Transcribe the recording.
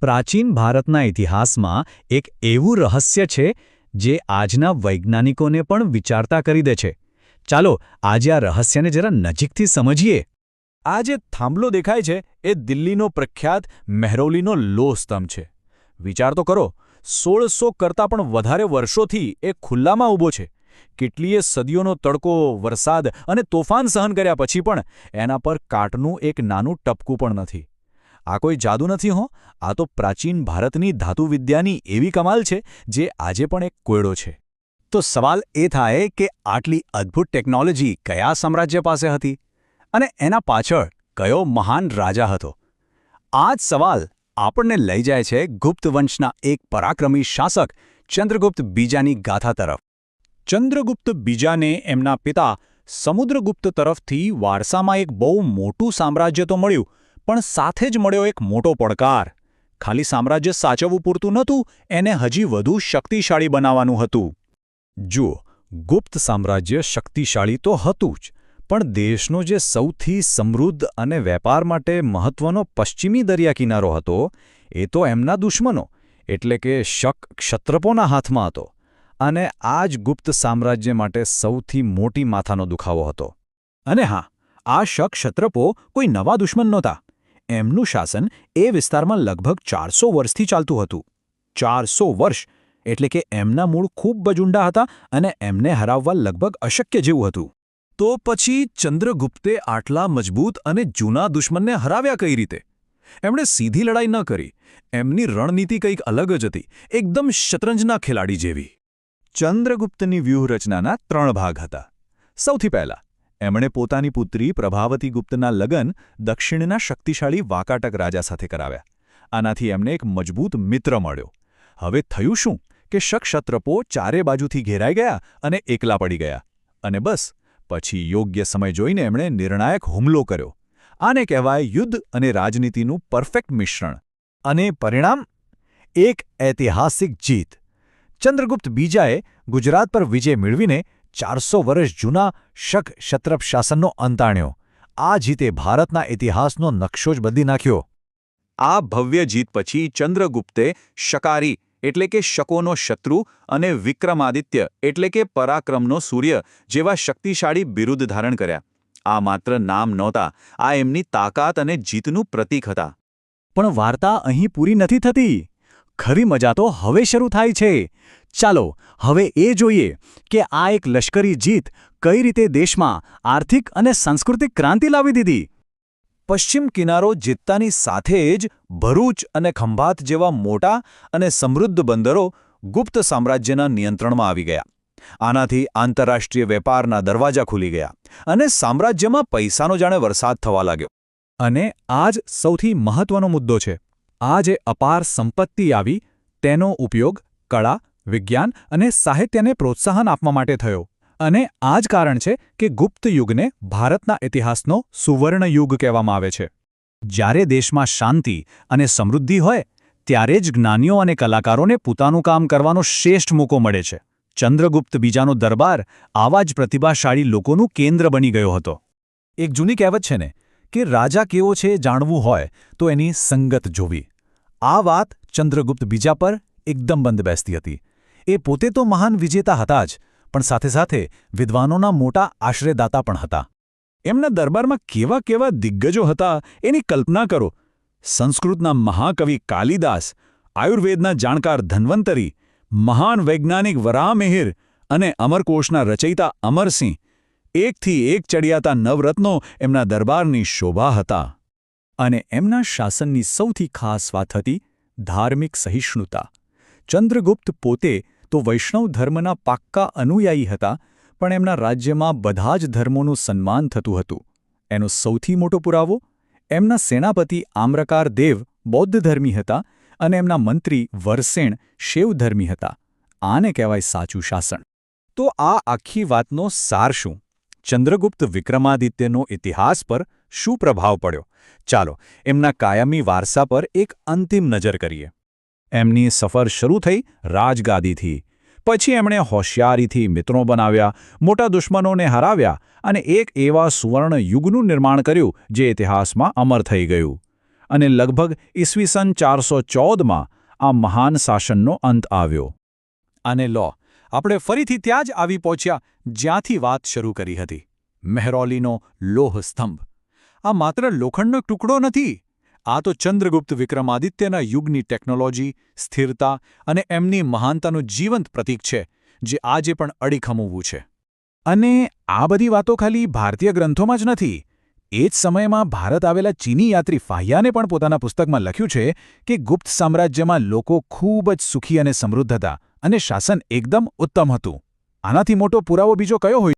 પ્રાચીન ભારતના ઇતિહાસમાં એક એવું રહસ્ય છે જે આજના વૈજ્ઞાનિકોને પણ વિચારતા કરી દે છે. ચાલો આજે આ રહસ્યને જરા નજીકથી સમજીએ. આ જે થાંભલો દેખાય છે એ દિલ્હીનો પ્રખ્યાત મહેરૌલીનો લોહ સ્તંભ છે. વિચાર તો કરો, 1600 કરતાં પણ વધારે વર્ષોથી એ ખુલ્લામાં ઊભો છે. કેટલીય સદીઓનો તડકો, વરસાદ અને તોફાન સહન કર્યા પછી પણ એના પર કાટનું એક નાનું ટપકું પણ નથી. આ કોઈ જાદુ નથી હો, આ તો પ્રાચીન ભારતની ધાતુવિદ્યાની એવી કમાલ છે જે આજે પણ એક કોયડો છે. તો સવાલ એ થાય કે આટલી અદ્ભુત ટેકનોલોજી કયા સામ્રાજ્ય પાસે હતી અને એના પાછળ કયો મહાન રાજા હતો? આ જ સવાલ આપણને લઈ જાય છે ગુપ્ત વંશના એક પરાક્રમી શાસક ચંદ્રગુપ્ત બીજાની ગાથા તરફ. ચંદ્રગુપ્ત બીજાને એમના પિતા સમુદ્રગુપ્ત તરફથી વારસામાં એક બહુ મોટું સામ્રાજ્ય તો મળ્યું, પણ સાથે જ મળ્યો એક મોટો પડકાર. ખાલી સામ્રાજ્ય સાચવવું પૂરતું નહોતું, એને હજી વધુ શક્તિશાળી બનાવવાનું હતું. જુઓ, ગુપ્ત સામ્રાજ્ય શક્તિશાળી તો હતું જ, પણ દેશનો જે સૌથી સમૃદ્ધ અને વેપાર માટે મહત્વનો પશ્ચિમી દરિયાકિનારો હતો એ તો એમના દુશ્મનો એટલે કે શક ક્ષત્રપોના હાથમાં હતો. અને આ જ ગુપ્ત સામ્રાજ્ય માટે સૌથી મોટી માથાનો દુખાવો હતો. અને હા, આ શક ક્ષત્રપો કોઈ નવા દુશ્મન નહોતા. એમનું શાસન એ વિસ્તારમાં લગભગ 400 વર્ષથી ચાલતું હતું. 400 વર્ષ એટલે કે એમના મૂળ ખૂબ જ ઊંડા હતા અને એમને હરાવવા લગભગ અશક્ય જેવું હતું. તો પછી ચંદ્રગુપ્તે આટલા મજબૂત અને જૂના દુશ્મનને હરાવ્યા કઈ રીતે? એમણે સીધી લડાઈ ન કરી. એમની રણનીતિ કંઈક અલગ જ હતી, એકદમ શતરંજના ખેલાડી જેવી. ચંદ્રગુપ્તની વ્યૂહરચનાના 3 ભાગ હતા. સૌથી પહેલા એમણે પોતાની પુત્રી પ્રભાવતી ગુપ્તના લગ્ન દક્ષિણના શક્તિશાળી વાકાટક રાજા સાથે કરાવ્યા. આનાથી એમને એક મજબૂત મિત્ર મળ્યો. હવે થયું શું કે શક-ક્ષત્રપો ચારે બાજુથી ઘેરાઈ ગયા અને એકલા પડી ગયા. અને બસ પછી યોગ્ય સમય જોઈને એમણે નિર્ણાયક હુમલો કર્યો. આને કહેવાય યુદ્ધ અને રાજનીતિનું પરફેક્ટ મિશ્રણ. અને પરિણામ? એક ઐતિહાસિક જીત. ચંદ્રગુપ્ત બીજાએ ગુજરાત પર વિજય મેળવીને 400 વર્ષ જૂના શક ક્ષત્રપ શાસનનો અંત આણ્યો. આ જીતે ભારતના ઇતિહાસનો નકશો જ બદલી નાખ્યો. આ ભવ્ય જીત પછી ચંદ્રગુપ્તે શકારી એટલે કે શકોનો શત્રુ અને વિક્રમાદિત્ય એટલે કે પરાક્રમનો સૂર્ય જેવા શક્તિશાળી બિરુદ ધારણ કર્યા. આ માત્ર નામ નહોતા, આ એમની તાકાત અને જીતનું પ્રતીક હતા. પણ વાર્તા અહીં પૂરી નથી થતી. ખરી મજા તો હવે શરૂ થાય છે. ચાલો હવે એ જોઈએ કે આ એક લશ્કરી જીત કઈ રીતે દેશમાં આર્થિક અને સાંસ્કૃતિક ક્રાંતિ લાવી દીધી. પશ્ચિમ કિનારો જીતતાની સાથે જ ભરૂચ અને ખંભાત જેવા મોટા અને સમૃદ્ધ બંદરો ગુપ્ત સામ્રાજ્યના નિયંત્રણમાં આવી ગયા. આનાથી આંતરરાષ્ટ્રીય વેપારના દરવાજા ખુલી ગયા અને સામ્રાજ્યમાં પૈસાનો જાણે વરસાદ થવા લાગ્યો. અને આ જ સૌથી મહત્વનો મુદ્દો છે. આ જે અપાર સંપત્તિ આવી તેનો ઉપયોગ કળા, વિજ્ઞાન અને સાહિત્યને પ્રોત્સાહન આપવા માટે થયો. અને આ જ કારણ છે કે ગુપ્ત યુગને ભારતના ઇતિહાસનો સુવર્ણ યુગ કહેવામાં આવે છે. જ્યારે દેશમાં શાંતિ અને સમૃદ્ધિ હોય ત્યારે જ જ્ઞાનીઓ અને કલાકારોને પોતાનું કામ કરવાનો શ્રેષ્ઠ મોકો મળે છે. ચંદ્રગુપ્ત બીજાનો દરબાર આવા જ પ્રતિભાશાળી લોકોનું કેન્દ્ર બની ગયો હતો. એક જૂની કહેવત છે ને કે રાજા કેવો છે જાણવું હોય તો એની સંગત જોવી. આ વાત ચંદ્રગુપ્ત બીજા પર એકદમ બંધ બેસતી હતી. એ પોતે તો મહાન વિજેતા હતા જ, પણ સાથે સાથે વિદ્વાનોના મોટા આશ્રયદાતા પણ હતા. એમના દરબારમાં કેવા કેવા દિગ્ગજો હતા એની કલ્પના કરો. સંસ્કૃતના મહાકવિ કાલિદાસ, આયુર્વેદના જાણકાર ધન્વંતરી, મહાન વૈજ્ઞાનિક વરાહમિહિર અને અમરકોશના રચયિતા અમરસિંહ. એકથી એક ચડિયાતા નવરત્નો એમના દરબારની શોભા હતા. અને એમના શાસનની સૌથી ખાસ વાત હતી ધાર્મિક સહિષ્ણુતા. ચંદ્રગુપ્ત પોતે તો વૈષ્ણવ ધર્મના પાક્કા અનુયાયી હતા, પણ એમના રાજ્યમાં બધા જ ધર્મોનું સન્માન થતું હતું. એનો સૌથી મોટો પુરાવો? એમના સેનાપતિ આમ્રકાર દેવ બૌદ્ધ ધર્મી હતા અને એમના મંત્રી વરસેણ શૈવધર્મી હતા. આને કહેવાય સાચું શાસન. તો આ આખી વાતનો સાર શું? ચંદ્રગુપ્ત વિક્રમાદિત્યનો ઇતિહાસ પર શું પ્રભાવ પડ્યો? ચાલો એમના કાયમી વારસા પર એક અંતિમ નજર કરીએ. એમની સફર શરૂ થઈ રાજગાદીથી. પછી એમણે હોશિયારીથી મિત્રો બનાવ્યા, મોટા દુશ્મનોને હરાવ્યા અને એક એવા સુવર્ણ યુગનું નિર્માણ કર્યું જે ઇતિહાસમાં અમર થઈ ગયું. અને લગભગ ઈસવીસન 414માં આ મહાન શાસનનો અંત આવ્યો. અને લો, આપણે ફરીથી ત્યાં જ આવી પહોંચ્યા જ્યાંથી વાત શરૂ કરી હતી. મહેરૌલીનો લોહ સ્તંભ. આ માત્ર લોખંડનો ટુકડો નથી. આ તો ચંદ્રગુપ્ત વિક્રમાદિત્યના યુગની ટેકનોલોજી, સ્થિરતા અને એમની મહાનતાનું જીવંત પ્રતીક છે, જે આજે પણ અડીખમ ઊભું છે. અને આ બધી વાતો ખાલી ભારતીય ગ્રંથોમાં જ નથી. એ જ સમયમાં ભારત આવેલા ચીની યાત્રી ફાહિયાને પણ પોતાના પુસ્તકમાં લખ્યું છે કે ગુપ્ત સામ્રાજ્યમાં લોકો ખૂબ જ સુખી અને સમૃદ્ધ હતા અને શાસન એકદમ ઉત્તમ હતું. આનાથી મોટો પુરાવો બીજો કયો હોય?